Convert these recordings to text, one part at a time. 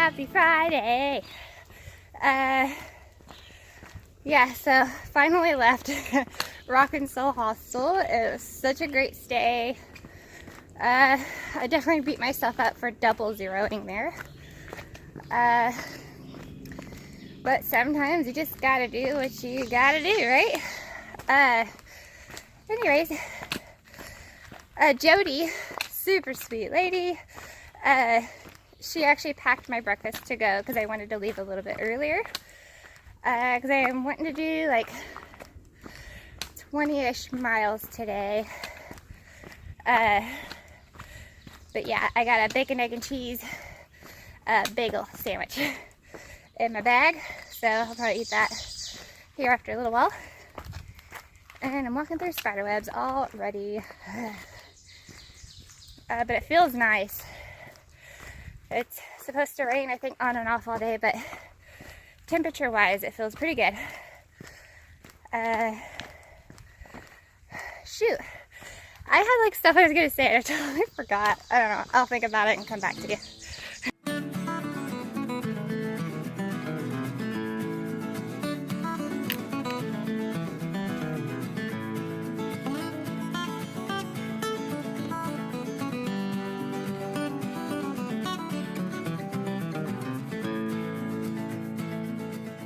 Happy Friday. Yeah, so finally left Rock and Soul Hostel. It was such a great stay. I definitely beat myself up for double zeroing there. But sometimes you just gotta do what you gotta do, right? Anyways, Jody, super sweet lady, she actually packed my breakfast to go because I wanted to leave a little bit earlier. Because I am wanting to do like 20-ish miles today. But yeah, I got a bacon, egg, and cheese bagel sandwich in my bag. So I'll probably eat that here after a little while. And I'm walking through spider webs already. But it feels nice. It's supposed to rain, I think, on and off all day, but temperature wise it feels pretty good. Shoot, I had like stuff I was gonna say and I totally forgot. I don't know, I'll think about it and come back to you.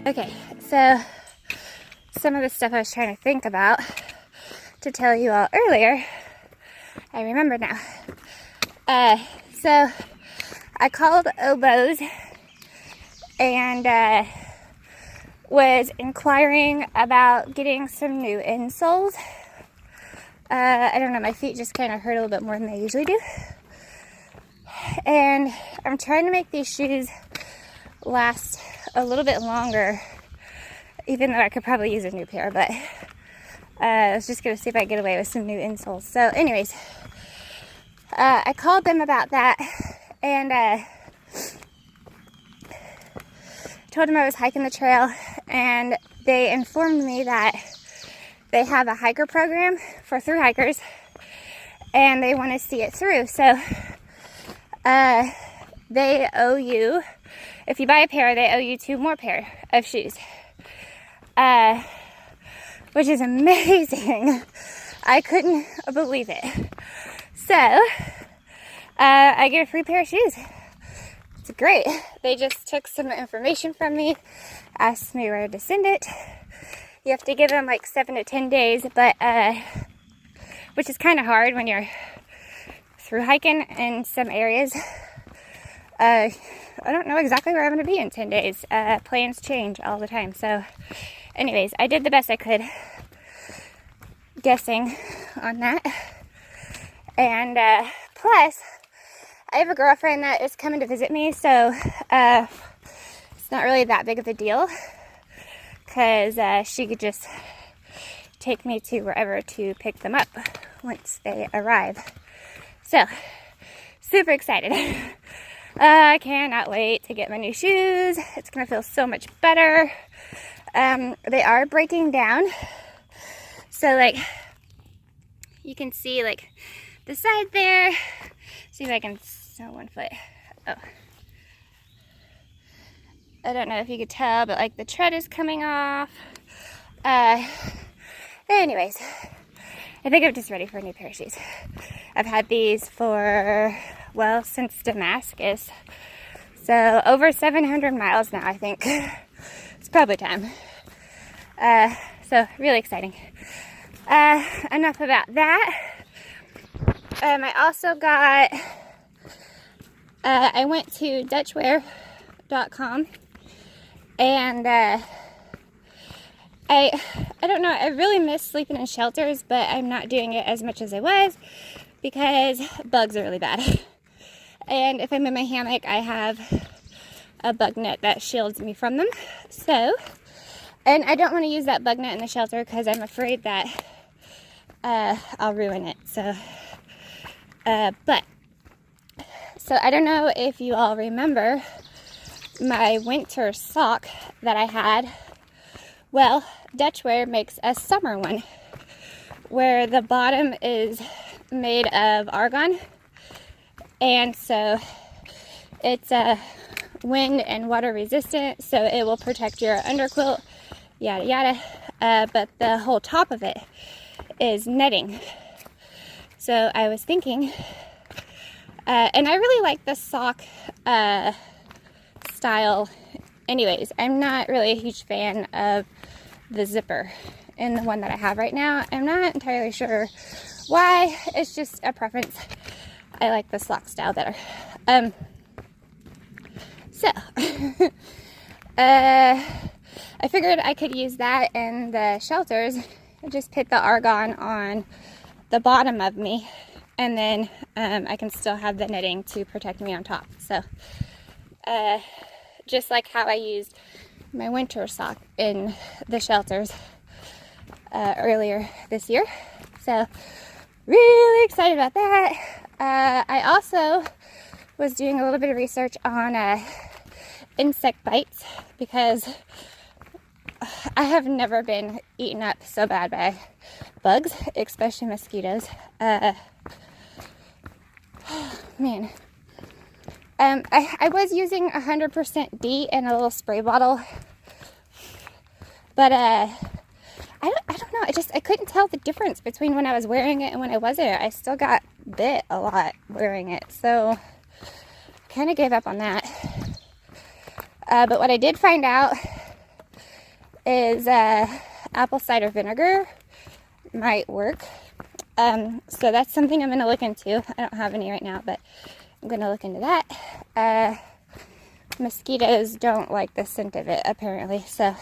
Okay, so some of the stuff I was trying to think about to tell you all earlier, I remember now. So I called Oboes and was inquiring about getting some new insoles. I don't know, my feet just kind of hurt a little bit more than they usually do. And I'm trying to make these shoes last a little bit longer, even though I could probably use a new pair, but I was just going to see if I could get away with some new insoles. So anyways, I called them about that and told them I was hiking the trail, and they informed me that they have a hiker program for thru hikers and they want to see it through. So they owe you, if you buy a pair, they owe you 2 more pair of shoes, which is amazing. I couldn't believe it. So I get a free pair of shoes. It's great. They just took some information from me, asked me where to send it. You have to give them like 7 to 10 days, but which is kind of hard when you're through hiking in some areas. I don't know exactly where I'm going to be in 10 days. Plans change all the time. So anyways, I did the best I could guessing on that. And plus, I have a girlfriend that is coming to visit me, so it's not really that big of a deal because she could just take me to wherever to pick them up once they arrive. So, super excited. I cannot wait to get my new shoes. It's going to feel so much better. They are breaking down. So, like, you can see, like, the side there. See if I can, no, 1 foot. Oh. I don't know if you could tell, but, like, the tread is coming off. Anyways, I think I'm just ready for a new pair of shoes. I've had these for, well, since Damascus. So over 700 miles now, I think. It's probably time. So really exciting. Enough about that. I also got, I went to Dutchwear.com and I don't know, I really miss sleeping in shelters, but I'm not doing it as much as I was because bugs are really bad. And if I'm in my hammock, I have a bug net that shields me from them. So, and I don't want to use that bug net in the shelter because I'm afraid that I'll ruin it. So, so I don't know if you all remember my winter sock that I had. Well, Dutchwear makes a summer one where the bottom is made of argon, and so it's wind and water resistant, so it will protect your underquilt, yada yada. But the whole top of it is netting. So I was thinking, and I really like the sock style anyways. I'm not really a huge fan of the zipper in the one that I have right now. I'm not entirely sure why. It's just a preference. I like the sock style better. So I figured I could use that in the shelters and just put the argon on the bottom of me, and then I can still have the knitting to protect me on top. So just like how I used my winter sock in the shelters earlier this year. So really excited about that. I also was doing a little bit of research on insect bites, because I have never been eaten up so bad by bugs, especially mosquitoes. Man. I was using 100% DEET in a little spray bottle, but I don't know. I couldn't tell the difference between when I was wearing it and when I wasn't. I still got bit a lot wearing it, so I kind of gave up on that. But what I did find out is apple cider vinegar might work. So that's something I'm going to look into. I don't have any right now, but I'm going to look into that. Mosquitoes don't like the scent of it, apparently. So,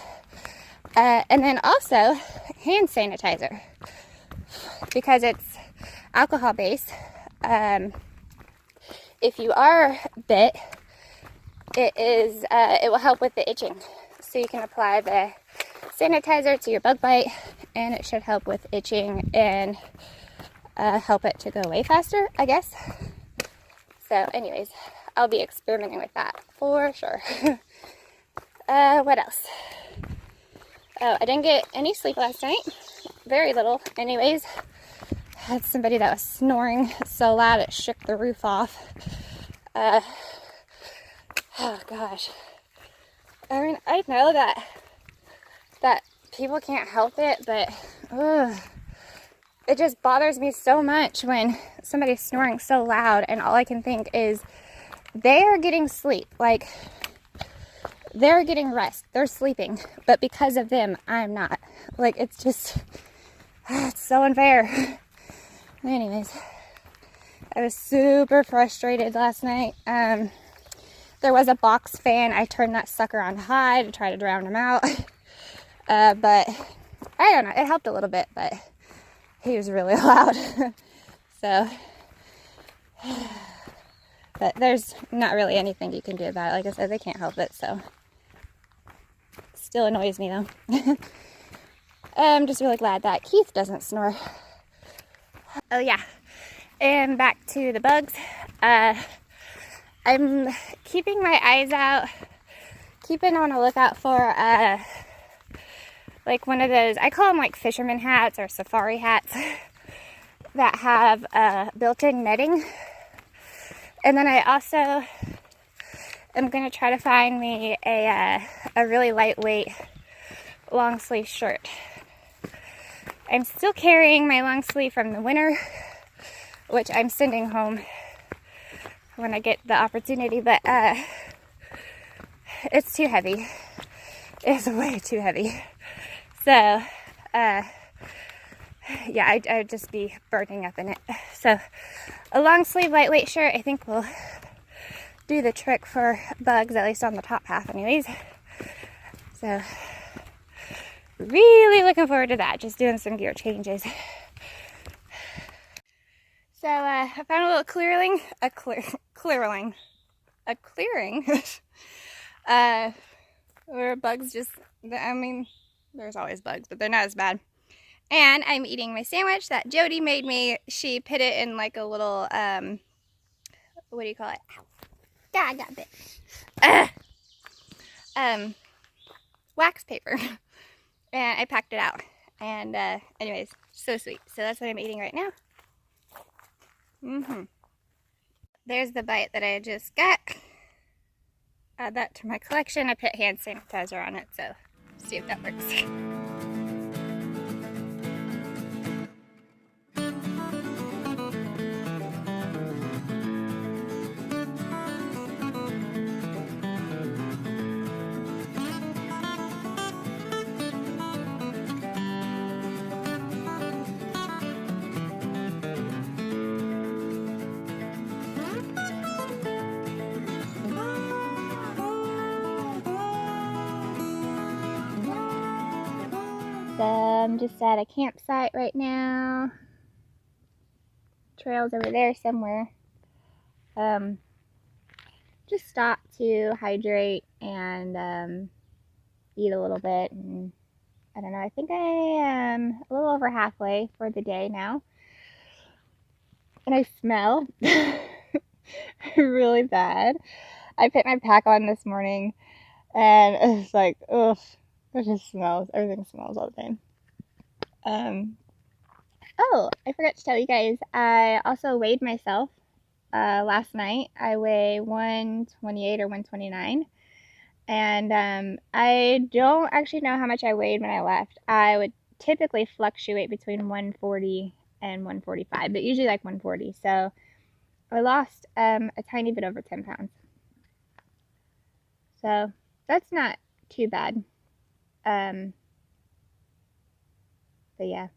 and then also hand sanitizer, because it's alcohol based. If you are bit, it will help with the itching. So you can apply the sanitizer to your bug bite, and it should help with itching and help it to go away faster, I guess. So anyways, I'll be experimenting with that for sure. What else? Oh, I didn't get any sleep last night. Very little anyways. Had somebody that was snoring so loud it shook the roof off. Oh gosh. I mean, I know that people can't help it, but it just bothers me so much when somebody's snoring so loud, and all I can think is they are getting sleep. Like, they're getting rest. They're sleeping. But because of them, I'm not. Like, it's just, it's so unfair. Anyways, I was super frustrated last night. There was a box fan. I turned that sucker on high to try to drown him out. But I don't know. It helped a little bit, but he was really loud. So, but there's not really anything you can do about it. Like I said, they can't help it, so. Still annoys me though. I'm just really glad that Keith doesn't snore. Oh yeah, and back to the bugs. I'm keeping my eyes out, keeping on a lookout for like one of those, I call them like fisherman hats or safari hats that have built-in netting. And then I also am going to try to find me a really lightweight long sleeve shirt. I'm still carrying my long sleeve from the winter, which I'm sending home when I get the opportunity, but it's too heavy. It's way too heavy. So, yeah, I'd just be burning up in it. So, a long sleeve lightweight shirt I think will do the trick for bugs, at least on the top half anyways. So, really looking forward to that, just doing some gear changes. So I found a little clearing where bugs just, I mean, there's always bugs, but they're not as bad. And I'm eating my sandwich that Jody made me. She put it in like a little, what do you call it? God, I got bit. Wax paper. And I packed it out. And anyways, so sweet. So that's what I'm eating right now. There's the bite that I just got. add that to my collection. I put hand sanitizer on it, so see if that works. So I'm just at a campsite right now. Trails over there somewhere. Just stopped to hydrate and eat a little bit, and I don't know, I think I am a little over halfway for the day now. And I smell really bad. I put my pack on this morning and it's like, ugh, it just smells. Everything smells all the time. Oh, I forgot to tell you guys, I also weighed myself last night. I weigh 128 or 129. And I don't actually know how much I weighed when I left. I would typically fluctuate between 140 and 145, but usually like 140. So I lost a tiny bit over 10 pounds. So that's not too bad. But yeah.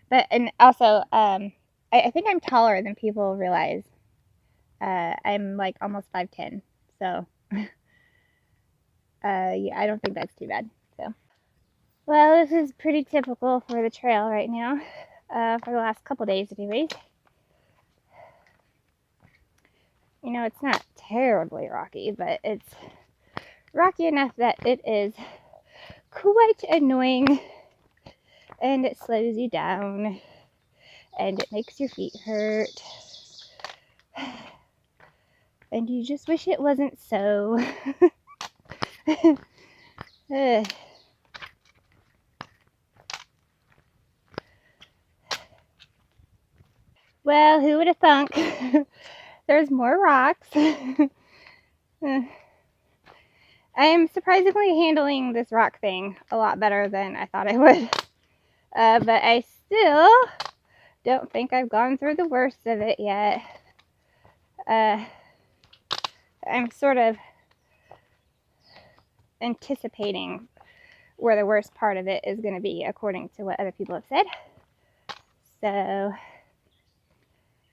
But, and also, I think I'm taller than people realize. I'm like almost 5'10", so yeah, I don't think that's too bad. So, well, this is pretty typical for the trail right now, for the last couple days anyways. You know, it's not terribly rocky, but it's rocky enough that it is quite annoying, and it slows you down, and it makes your feet hurt, and you just wish it wasn't so. Well, who would have thunk? There's more rocks. I am surprisingly handling this rock thing a lot better than I thought I would. But I still don't think I've gone through the worst of it yet. I'm sort of anticipating where the worst part of it is going to be, according to what other people have said. So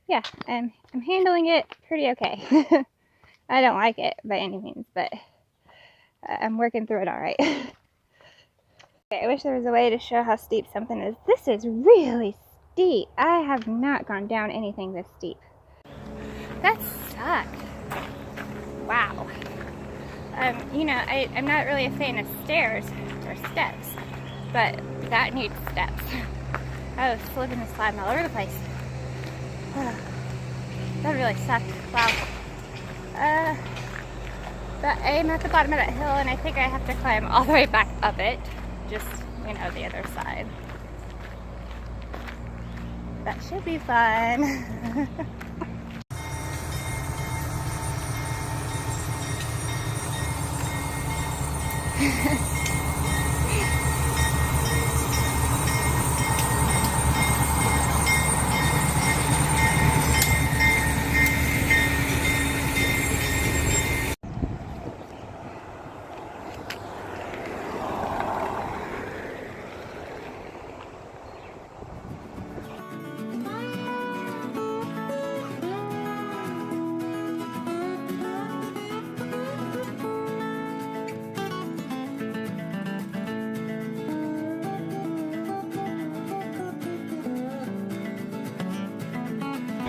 yeah, I'm handling it pretty okay. I don't like it by any means, but I'm working through it all right. Okay, I wish there was a way to show how steep something is. This is really steep. I have not gone down anything this steep. That sucked. Wow. You know, I'm not really a fan of stairs or steps, but that needs steps. I was slipping and sliding all over the place. That really sucked. Wow. But I'm at the bottom of that hill, and I think I have to climb all the way back up it. Just, you know, the other side. That should be fun.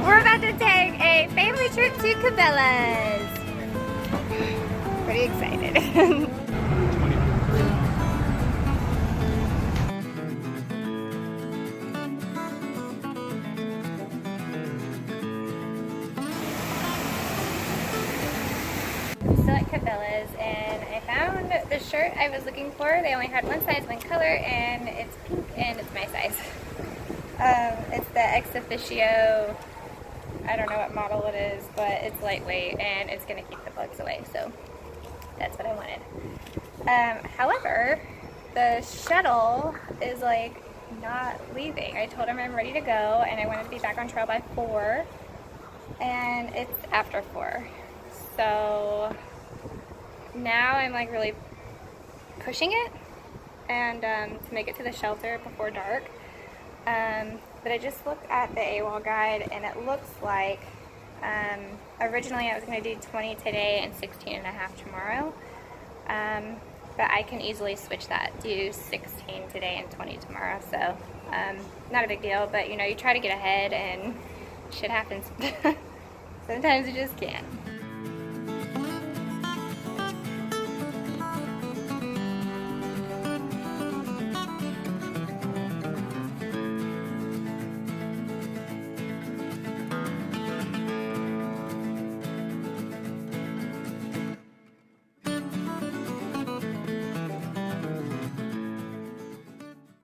We're about to take a family trip to Cabela's. Pretty excited. Still at Cabela's, and I found the shirt I was looking for. They only had one size, one color, and it's pink, and it's my size. It's the Ex Officio. I don't know what model it is, but it's lightweight and it's going to keep the bugs away, so That's what I wanted. However, the shuttle is like not leaving. I told him I'm ready to go and I wanted to be back on trail by 4, and it's after 4. So now I'm like really pushing it and to make it to the shelter before dark. But I just looked at the AWOL guide and it looks like originally I was going to do 20 today and 16 and a half tomorrow. But I can easily switch that, do 16 today and 20 tomorrow, so not a big deal, but you know, you try to get ahead and shit happens. Sometimes you just can't.